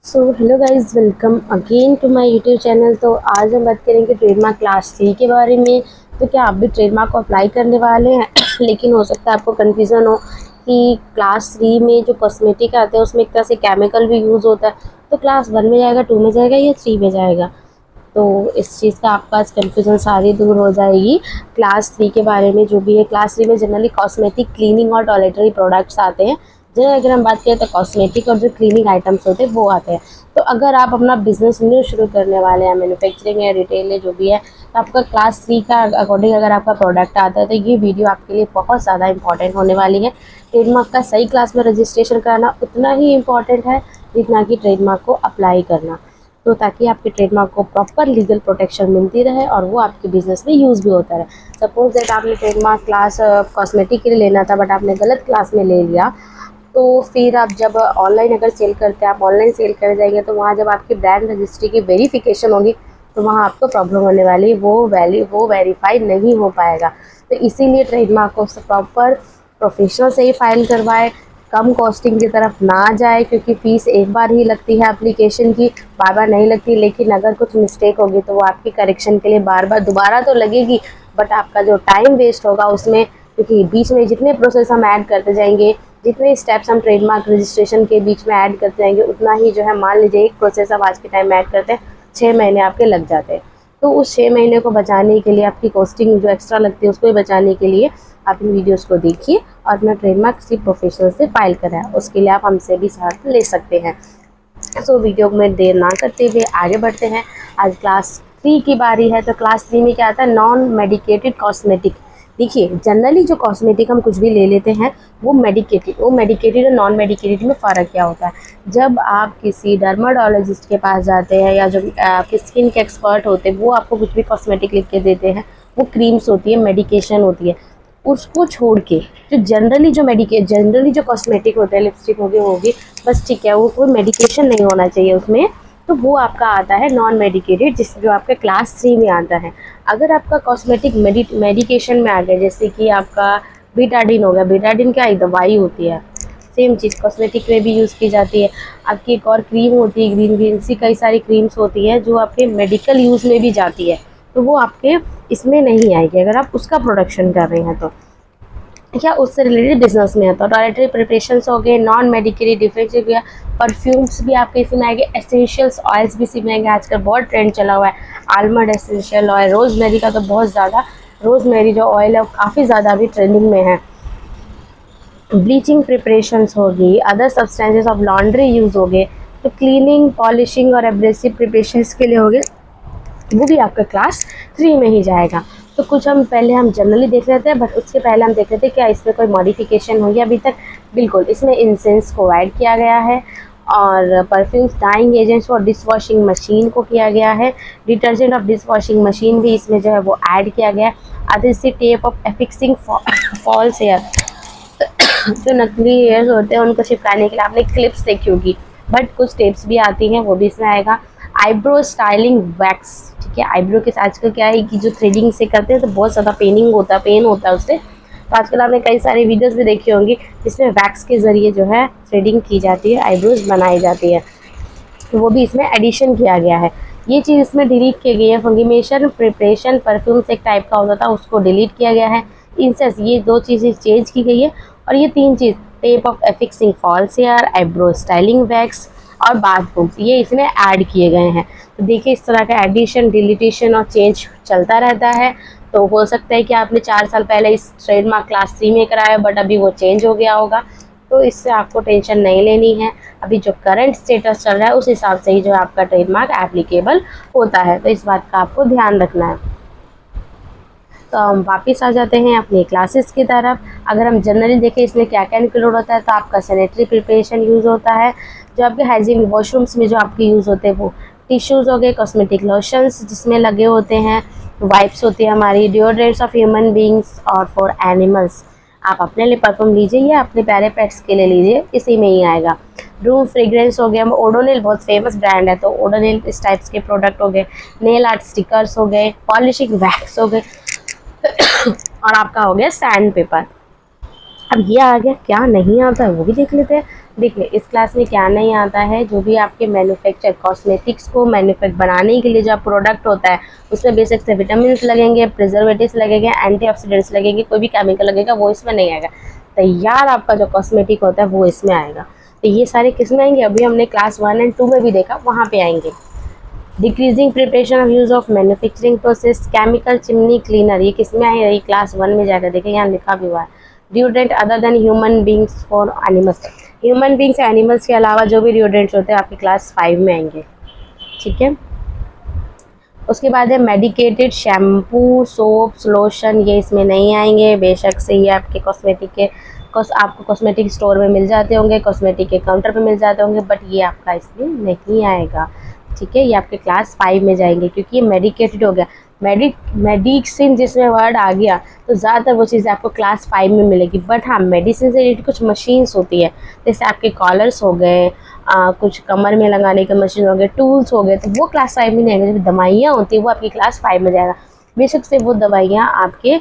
So hello guys, welcome again to my YouTube channel. तो आज हम बात करेंगे ट्रेडमार्क क्लास 3 के बारे में। तो क्या आप भी ट्रेडमार्क को अप्लाई करने वाले हैं लेकिन हो सकता है आपको कन्फ्यूज़न हो कि क्लास 3 में जो कॉस्मेटिक आते हैं उसमें एक तरह से केमिकल भी यूज़ होता है, तो क्लास 1 में जाएगा, 2 में जाएगा या 3 में जाएगा। तो इस चीज़ का आपका कन्फ्यूज़न सारी दूर हो जाएगी। क्लास 3 के बारे में जो भी है, क्लास 3 में जनरली कॉस्मेटिक, क्लीनिंग और टॉयलेटरी प्रोडक्ट्स आते हैं। जो अगर हम बात करें तो कॉस्मेटिक और जो क्लीनिंग आइटम्स होते हैं वो आते हैं। तो अगर आप अपना बिजनेस न्यू शुरू करने वाले हैं, मैन्युफैक्चरिंग है, रिटेल है, जो भी है, तो आपका क्लास 3 का अकॉर्डिंग अगर आपका प्रोडक्ट आता है तो ये वीडियो आपके लिए बहुत ज़्यादा इंपॉर्टेंट होने वाली है। ट्रेडमार्क का सही क्लास में रजिस्ट्रेशन कराना उतना ही इम्पॉर्टेंट है जितना कि ट्रेडमार्क को अप्लाई करना। तो ताकि आपके ट्रेडमार्क को प्रॉपर लीगल प्रोटेक्शन मिलती रहे और वो आपके बिजनेस में यूज़ भी होता रहे। सपोज दैट आपने ट्रेडमार्क क्लास कॉस्मेटिक के लिए लेना था बट आपने गलत क्लास में ले लिया, तो फिर आप जब ऑनलाइन अगर सेल करते हैं, आप ऑनलाइन सेल कर जाएंगे, तो वहाँ जब आपकी ब्रांड रजिस्ट्री की वेरिफिकेशन होगी तो वहाँ आपको प्रॉब्लम होने वाली, वो वेरीफाई नहीं हो पाएगा। तो इसीलिए ट्रेडमार्क को प्रॉपर प्रोफेशनल से ही फाइल करवाए, कम कॉस्टिंग की तरफ ना जाए, क्योंकि फ़ीस एक बार ही लगती है एप्लीकेशन की, बार बार नहीं लगती। लेकिन अगर कुछ मिस्टेक होगी तो वो आपकी करेक्शन के लिए बार बार दोबारा तो लगेगी, बट आपका जो टाइम वेस्ट होगा उसमें, क्योंकि बीच में जितने प्रोसेस हम ऐड करते जाएंगे, जितने स्टेप्स हम ट्रेडमार्क रजिस्ट्रेशन के बीच में ऐड करते जाएंगे, उतना ही जो है, मान लीजिए एक प्रोसेस आप आज के टाइम में ऐड करते हैं, 6 महीने आपके लग जाते हैं। तो उस 6 महीने को बचाने के लिए, आपकी कॉस्टिंग जो एक्स्ट्रा लगती है उसको भी बचाने के लिए आप इन वीडियोस को देखिए और अपना ट्रेडमार्क किसी प्रोफेशनल से फाइल कराएं। उसके लिए आप हमसे भी सहायता ले सकते हैं। तो वीडियो में देर ना करते हुए आगे बढ़ते हैं। आज क्लास 3 की बारी है। तो क्लास 3 में क्या आता है? Non medicated cosmetic. देखिए, जनरली जो कॉस्मेटिक हम कुछ भी ले लेते हैं वो मेडिकेटेड और नॉन मेडिकेटेड में फ़र्क क्या होता है? जब आप किसी डर्माटोलॉजिस्ट के पास जाते हैं या जो आपके स्किन के एक्सपर्ट होते हैं, वो आपको कुछ भी कॉस्मेटिक लिख के देते हैं, वो क्रीम्स होती है, मेडिकेशन होती है। उसको छोड़ के जनरली जो कॉस्मेटिक होता है, लिपस्टिक होगी, बस ठीक है, वो कोई मेडिकेशन नहीं होना चाहिए उसमें, तो वो आपका आता है नॉन मेडिकेटेड, जो आपके क्लास 3 में आता है। अगर आपका कॉस्मेटिक मेडिकेशन में आ गया, जैसे कि आपका बीटाडिन हो गया, बीटाडिन क्या एक दवाई होती है, सेम चीज़ कॉस्मेटिक में भी यूज़ की जाती है। आपकी एक और क्रीम होती है, ग्रीन ग्रीन सी कई सारी क्रीम्स होती हैं जो आपके मेडिकल यूज़ में भी जाती है, तो वो आपके इसमें नहीं आएगी अगर आप उसका प्रोडक्शन कर रहे हैं तो, या उससे रिलेटेड बिजनेस में है। तो टॉयलेटरी प्रिपरेशंस हो गए, नॉन मेडिकली डिफेंसिव या परफ्यूम्स भी आपके इसमें आएंगे, एसेंशियल्स ऑयल्स भी इसमें आएंगे। आजकल बहुत ट्रेंड चला हुआ है आलमंड एसेंशियल ऑयल, रोजमेरी का तो बहुत ज़्यादा, रोजमेरी जो ऑयल है वो काफ़ी ज़्यादा अभी ट्रेंडिंग में है। ब्लीचिंग प्रिपरेशंस होगी, other substances of laundry use हो गए, तो क्लीनिंग, पॉलिशिंग और एब्रेसिव प्रिपरेशंस के लिए हो गए, वो भी आपका क्लास 3 में ही जाएगा। तो कुछ हम जनरली देख लेते हैं, बट उसके पहले हम देख लेते हैं क्या इसमें कोई मॉडिफिकेशन हुई है अभी तक। बिल्कुल, इसमें इंसेंस को ऐड किया गया है और परफ्यूम्स, डाइंग एजेंट्स और डिश वॉशिंग मशीन को किया गया है। Detergent of dish washing machine भी इसमें जो है वो ऐड किया गया है। Other tape of affixing false hair, जो नकली हेयर्स होते हैं उनको चिपकाने के लिए आपने क्लिप्स देखी होगी, बट कुछ टेप्स भी आती हैं, वो भी इसमें आएगा। आईब्रो स्टाइलिंग वैक्स, ठीक है, आईब्रो के आजकल क्या है कि जो थ्रेडिंग से करते हैं तो बहुत ज़्यादा पेन होता है उससे, तो आजकल आपने कई सारी वीडियोस भी देखी होंगी जिसमें वैक्स के ज़रिए जो है थ्रेडिंग की जाती है, आईब्रोज बनाई जाती है, तो वो भी इसमें एडिशन किया गया है। ये चीज़ इसमें डिलीट की गई है। फंगीमेशन प्रिपरेशन परफ्यूम्स एक टाइप का होता था, उसको डिलीट किया गया है। इंसेंस, ये 2 चीज़ें चेंज की गई है। और ये 3 चीज़, tape of affixing false hair, eyebrow styling wax और बाथ बुक्स, ये इसमें ऐड किए गए हैं। तो देखिए, इस तरह का एडिशन, डिलीटेशन और चेंज चलता रहता है। तो हो सकता है कि आपने 4 साल पहले इस ट्रेडमार्क क्लास 3 में कराया, बट अभी वो चेंज हो गया होगा, तो इससे आपको टेंशन नहीं लेनी है। अभी जो करंट स्टेटस चल रहा है उस हिसाब से ही जो आपका ट्रेडमार्क एप्लीकेबल होता है, तो इस बात का आपको ध्यान रखना है। तो हम वापस आ जाते हैं अपनी क्लासेस की तरफ। अगर हम जनरली देखें इसमें क्या क्या इंक्लूड होता है, तो आपका सैनिटरी प्रिपरेशन यूज़ होता है, जो आपके हाइजीन वॉशरूम्स में जो आपके यूज़ होते हैं वो टिश्यूज़ हो गए, कॉस्मेटिक लोशंस जिसमें लगे होते हैं, वाइप्स होती है हमारी, डिओड्रेंट्स ऑफ ह्यूमन बींग्स और फॉर एनिमल्स, आप अपने लिए परफ्यूम लीजिए या अपने प्यारे पेट्स के लिए लीजिए, इसी में ही आएगा। रूम फ्रेग्रेंस हो गया, ओडोनिल बहुत फेमस ब्रांड है, तो ओडोनिल इस टाइप्स के प्रोडक्ट हो गए। नेल आर्ट स्टिकर्स हो गए, पॉलिशिंग वैक्स हो गए और आपका हो गया सैंड पेपर। अब ये आ गया, क्या नहीं आता है वो भी देख लेते हैं। देखिए इस क्लास में क्या नहीं आता है, जो भी आपके मैन्युफैक्चर कॉस्मेटिक्स को मैन्युफैक्चर बनाने के लिए जो प्रोडक्ट होता है उसमें बेसिक से विटामिन लगेंगे, प्रिजर्वेटिव्स लगेंगे, एंटीऑक्सीडेंट्स लगेंगे, कोई भी केमिकल लगेगा वो इसमें नहीं आएगा। तैयार आपका जो कॉस्मेटिक होता है वो इसमें आएगा। तो ये सारे किस में आएंगे, अभी हमने क्लास 1 एंड 2 में भी देखा, वहाँ पे आएंगे। Decreasing preparation of use of manufacturing process, chemical chimney cleaner, ये किस में आएगा, ये क्लास 1 में जाकर देखिए, यहाँ लिखा भी हुआ है। Deodorant other than human beings for animals, human beings animals के अलावा जो भी डिओड्रेंट्स होते हैं आपके क्लास 5 में आएंगे। ठीक है, उसके बाद है मेडिकेटेड शैम्पू, सोप्स, लोशन, ये इसमें नहीं आएंगे। बेशक से ये आपके कॉस्मेटिक के आपको कॉस्मेटिक स्टोर में मिल जाते होंगे, कॉस्मेटिक के काउंटर पे मिल जाते होंगे, बट ये आपका इसमें नहीं आएगा। ठीक है, ये आपके क्लास 5 में जाएंगे क्योंकि ये मेडिकेटेड हो गया। मेडिसिन जिसमें वर्ड आ गया तो ज़्यादातर वो चीज़ें आपको क्लास 5 में मिलेगी। बट हाँ, मेडिसिन से रिलेटेड कुछ मशीन्स होती है, जैसे आपके कॉलर्स हो गए, कुछ कमर में लगाने के मशीन हो गए, टूल्स हो गए, तो वो क्लास 5 में नहीं आएंगे। जब दवाइयाँ होती है वो आपकी क्लास 5 में जाएगा। बेशक से वो दवाइयाँ आपके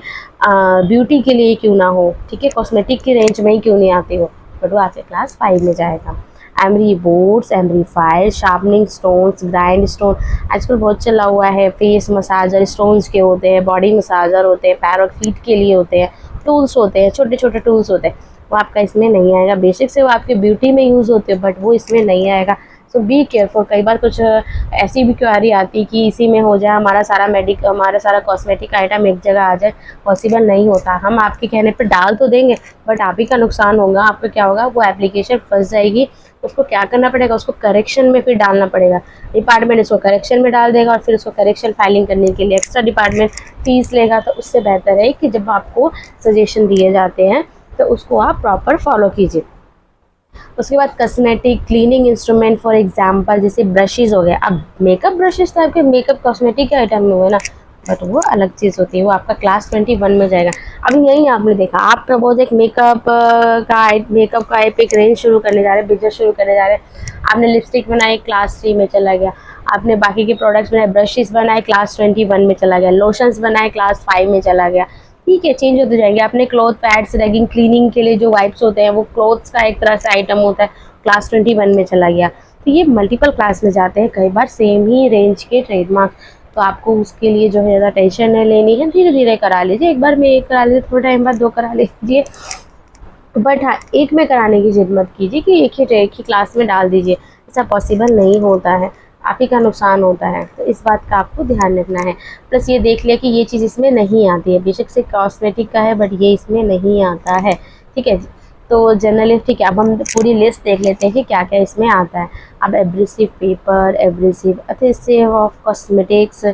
ब्यूटी के लिए क्यों ना हो, ठीक है, कॉस्मेटिक की रेंज में ही क्यों नहीं आती हो, बट वो आपके क्लास 5 में जाएगा। Emery boards, amplifier, sharpening stones, grind stone, आजकल बहुत चला हुआ है। फेस मसाजर स्टोन्स के होते हैं, बॉडी मसाजर होते हैं, पैर और फीट के लिए होते हैं, टूल्स होते हैं, छोटे छोटे टूल्स होते हैं, वो आपका इसमें नहीं आएगा। बेसिक से वो आपके ब्यूटी में यूज़ होते हैं, बट वो इसमें नहीं आएगा। सो बी केयरफुल। कई बार कुछ ऐसी भी क्वेरी आती कि इसी में हो जाए, हमारा सारा कॉस्मेटिक आइटम एक जगह आ जाए, पॉसिबल नहीं होता। हम आपके कहने पर डाल तो देंगे, बट आप ही का नुकसान होगा। आपका क्या होगा, वो एप्लीकेशन फंस जाएगी, उसको क्या करना पड़ेगा, उसको करेक्शन में फिर डालना पड़ेगा। डिपार्टमेंट इसको करेक्शन में डाल देगा और फिर उसको करेक्शन फाइलिंग करने के लिए एक्स्ट्रा डिपार्टमेंट फीस लेगा। तो उससे बेहतर है कि जब आपको सजेशन दिए जाते हैं तो उसको आप प्रॉपर फॉलो कीजिए। उसके बाद cosmetic cleaning instrument, for example जैसे ब्रशेज़ हो गए। अब मेकअप ब्रशेज़ तो आपके मेकअप कॉस्मेटिक के आइटम में हुए ना, बट वो अलग चीज़ होती है, वो आपका क्लास 21 में जाएगा। अभी यहीं आपने देखा, आप सपोज एक मेकअप का एक रेंज शुरू करने जा रहे हैं, बिजनेस शुरू करने जा रहे हैं। आपने लिपस्टिक बनाई, क्लास 3 में चला गया। आपने बाकी के प्रोडक्ट्स बनाए, ब्रशेज़ बनाए, क्लास 21 में चला गया। लोशंस बनाए, क्लास 5 में चला गया। ठीक है, चेंज होते जाएंगे। आपने क्लॉथ पैड्स, रैगिंग, क्लीनिंग के लिए जो वाइप्स होते हैं, वो क्लॉथ्स का एक तरह से आइटम होता है, क्लास 21 में चला गया। तो ये मल्टीपल क्लास में जाते हैं, कई बार सेम ही रेंज के ट्रेडमार्क। तो आपको उसके लिए जो है ज़्यादा टेंशन नहीं लेनी है, धीरे धीरे करा लीजिए। एक बार में एक करा लीजिए, थोड़ा टाइम बाद 2 करा लीजिए, बट हाँ, एक में कराने की जिद मत कीजिए कि एक ही क्लास में डाल दीजिए, ऐसा पॉसिबल नहीं होता है, आप ही का नुकसान होता है। तो इस बात का आपको ध्यान रखना है। प्लस ये देख लिया कि ये चीज़ इसमें नहीं आती है, बेशक से कॉस्मेटिक का है बट ये इसमें नहीं आता है। ठीक है जी, तो जनरली ठीक है, अब हम पूरी लिस्ट देख लेते हैं कि क्या क्या इसमें आता है। अब abrasive paper, abrasive adhesive of cosmetics,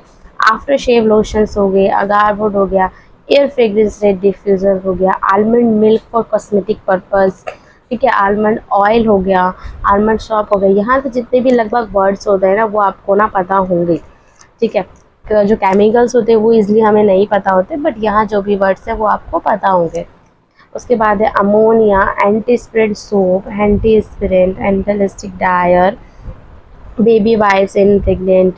after shave lotions हो गए, अगारवुड हो गया, एयर फ्रेग्रेंस रेड डिफ्यूज़र हो गया, almond milk for cosmetic purpose, ठीक है, आलमंड ऑयल हो गया, आलमंड शॉप हो गया। यहाँ से जितने भी लगभग वर्ड्स होते हैं ना वो आपको ना पता होंगे। ठीक है, जो केमिकल्स होते हैं वो इजली हमें नहीं पता होते, बट यहाँ जो भी वर्ड्स हैं वो आपको पता होंगे। उसके बाद है ammonia, anti spread soap, antiperspirant, antistatic dryer, baby wipes in pregnant.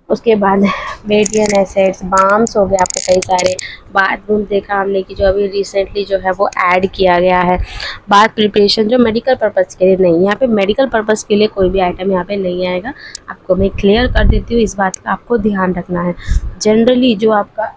उसके बाद मेडियन एसेट्स, बाम्स हो गए आपके कई सारे। बाथरूम देखा हमने कि जो अभी रिसेंटली जो है वो ऐड किया गया है। बाथ प्रिपरेशन जो मेडिकल पर्पज़ के लिए नहीं, यहाँ पे मेडिकल पर्पज़ के लिए कोई भी आइटम यहाँ पे नहीं आएगा। आपको मैं क्लियर कर देती हूँ, इस बात का आपको ध्यान रखना है। जनरली जो आपका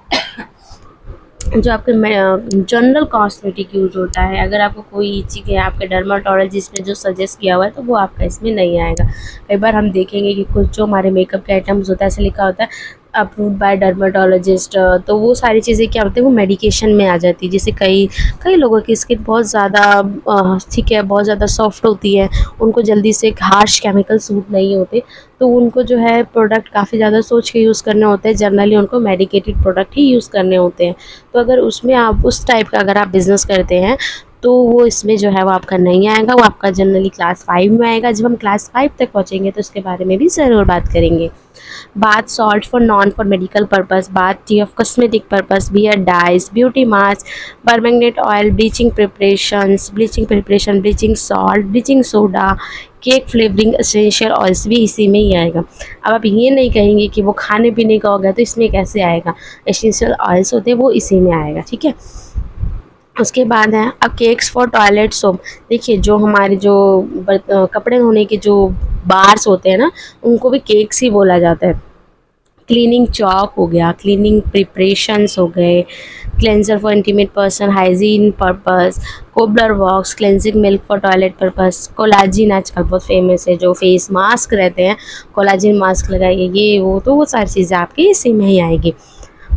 जनरल कॉस्मेटिक यूज़ होता है, अगर आपको कोई इचिंग है, आपके डर्माटोलॉजिस्ट ने जो सजेस्ट किया हुआ है तो वो आपका इसमें नहीं आएगा। कई बार हम देखेंगे कि कुछ जो हमारे मेकअप के आइटम्स होता है ऐसे लिखा होता है अप्रूव्ड बाय डर्माटोलॉजिस्ट, तो वो सारी चीज़ें क्या होती है, वो मेडिकेशन में आ जाती है। जैसे कई कई लोगों की स्किन बहुत ज़्यादा ठीक है, बहुत ज़्यादा सॉफ्ट होती है, उनको जल्दी से हार्श केमिकल सूट नहीं होते, तो उनको जो है प्रोडक्ट काफ़ी ज़्यादा सोच के यूज़ करने होते हैं। जनरली उनको मेडिकेटेड प्रोडक्ट ही यूज़ करने होते हैं। तो अगर उसमें आप उस टाइप का अगर आप बिज़नेस करते हैं तो वो इसमें जो है वो आपका नहीं आएगा, वो आपका जनरली क्लास 5 में आएगा। जब हम क्लास 5 तक पहुँचेंगे तो उसके बारे में भी ज़रूर बात करेंगे। Bath salt for medical purpose, bath tea of cosmetic purpose, beer dyes, beauty mask, permanganate oil, bleaching preparation, bleaching salt, bleaching soda, cake flavouring essential oils भी इसी में ही आएगा। अब आप ये नहीं कहेंगे कि वो खाने पीने का होगा तो इसमें कैसे आएगा, एसेंशियल ऑयल्स होते हैं वो इसी में आएगा। ठीक है, उसके बाद है अब केक्स फॉर टॉयलेट सोप। देखिए जो हमारे जो कपड़े धोने के जो बार्स होते हैं ना, उनको भी केक्स ही बोला जाता है। क्लीनिंग चॉक हो गया, क्लीनिंग प्रिपरेशंस हो गए, cleanser for intimate person, hygiene purpose, cobbler wax, cleansing milk for toilet purpose, collagen आजकल बहुत फेमस है, जो फेस मास्क रहते हैं, कोलाजिन मास्क लगाइए, ये वो, तो वो सारी चीज़ें आपकी इसी में ही आएगी।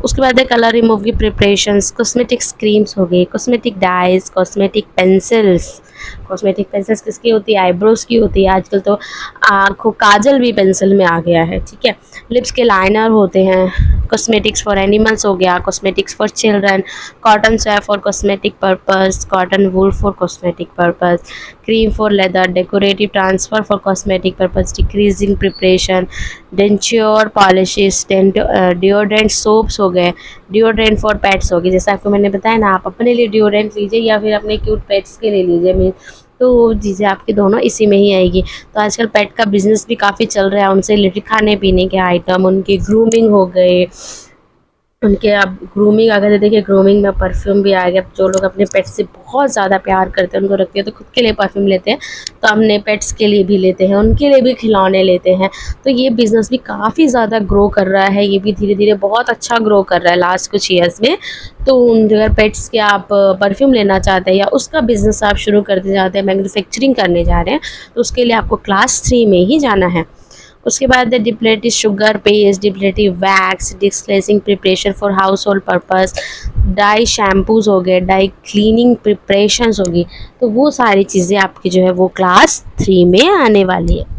उसके बाद है कलर रिमूव की प्रिपरेशंस, कॉस्मेटिक्स क्रीम्स हो गई, cosmetic dyes, cosmetic pencils. Cosmetic pencils किसकी होती है? आईब्रोज की होती है। आजकल तो आँखों काजल भी पेंसिल में आ गया है, ठीक है। लिप्स के लाइनर होते हैं। कॉस्मेटिक्स फॉर एनिमल्स हो गया, cosmetics for children, cotton swab for cosmetic purpose, cotton wool for cosmetic purpose, cream for leather, decorative transfer for cosmetic purpose, degreasing preparation, denture polishes, deodorant soaps हो गए, deodorant for pets हो गए। जैसे आपको मैंने बताया ना, आप अपने लिए डिओड्रेंट लीजिए या फिर अपने क्यूट पेट्स के लिए लीजिए, मीन तो वो चीज़ें आपकी दोनों इसी में ही आएगी। तो आजकल पेट का बिजनेस भी काफ़ी चल रहा है, उनसे रिलेटेड खाने पीने के आइटम, उनकी ग्रूमिंग हो गए, उनके अब ग्रूमिंग अगर देखिए, ग्रूमिंग में परफ्यूम भी आ गया। जो लोग अपने पेट से बहुत ज़्यादा प्यार करते हैं, उनको रखते हैं, तो खुद के लिए परफ्यूम लेते हैं, तो अपने पेट्स के लिए भी लेते हैं, उनके लिए भी खिलौने लेते हैं। तो ये बिज़नेस भी काफ़ी ज़्यादा ग्रो कर रहा है, ये भी धीरे धीरे बहुत अच्छा ग्रो कर रहा है लास्ट कुछ ईयर्स में। तो अगर पेट्स के आप परफ्यूम लेना चाहते हैं या उसका बिज़नेस आप शुरू करते जाते हैं, मैन्युफैक्चरिंग करने जा रहे हैं, तो उसके लिए आपको क्लास 3 में ही जाना है। उसके बाद depilatory sugar paste, depilatory wax, descaling preparation for household purpose, dry shampoos हो गए, डाई क्लीनिंग प्रिपरेशंस होगी। तो वो सारी चीज़ें आपकी जो है वो क्लास 3 में आने वाली है।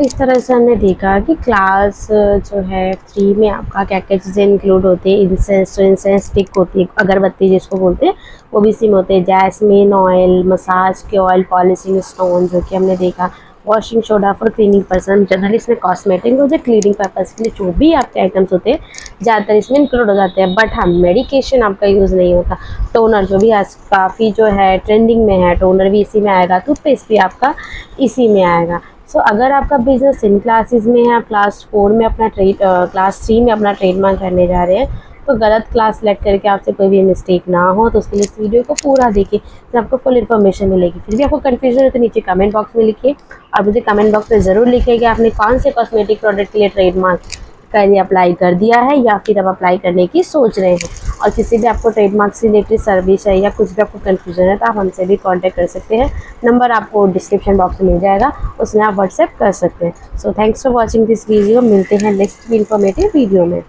इस तरह से हमने देखा कि क्लास जो है 3 में आपका क्या क्या चीज़ें इंक्लूड होती है। इंसेंस, तो इंसेंस स्टिक होती है, अगरबत्ती जिसको बोलते हैं, वो भी इसी में होते हैं। जैस्मिन ऑयल, मसाज के ऑयल, पॉलिशिंग स्टोन जो कि हमने देखा। Washing soda for cleaning person, generally इसमें कॉस्मेटिक हो जाए, क्लीनिंग पर्पज़ के लिए जो भी आपके आइटम्स होते हैं ज़्यादातर इसमें इंक्लूड हो जाते हैं। बट हाँ, मेडिकेशन आपका यूज़ नहीं होता। टोनर जो भी आज काफ़ी जो है ट्रेंडिंग में है, टोनर भी इसी में आएगा। टूथपेस्ट भी आपका इसी में आएगा। सो अगर आपका बिजनेस इन क्लासेस में है, आप क्लास 4 में अपना क्लास 3 में अपना ट्रेडमार्क करने जा रहे हैं, तो गलत क्लास सेलेक्ट करके आपसे कोई भी मिस्टेक ना हो, तो उसके लिए इस वीडियो को पूरा देखिए, तो आपको फुल इन्फॉर्मेशन मिलेगी। फिर भी आपको कन्फ्यूजन है तो नीचे कमेंट बॉक्स में लिखिए, और मुझे कमेंट बॉक्स में ज़रूर लिखिए कि आपने कौन से कॉस्मेटिक प्रोडक्ट के लिए ट्रेडमार्क का लिए अप्लाई कर दिया है या फिर अब अप्लाई करने की सोच रहे हैं। और किसी भी आपको ट्रेडमार्क से रिलेटेड सर्विस है या कुछ भी आपको कन्फ्यूजन है, तो आप हमसे भी कांटेक्ट कर सकते हैं। नंबर आपको डिस्क्रिप्शन बॉक्स में मिल जाएगा, उसमें आप व्हाट्सएप कर सकते हैं। So thanks for watching this video. मिलते हैं नेक्स्ट इन्फॉर्मेटिव वीडियो में।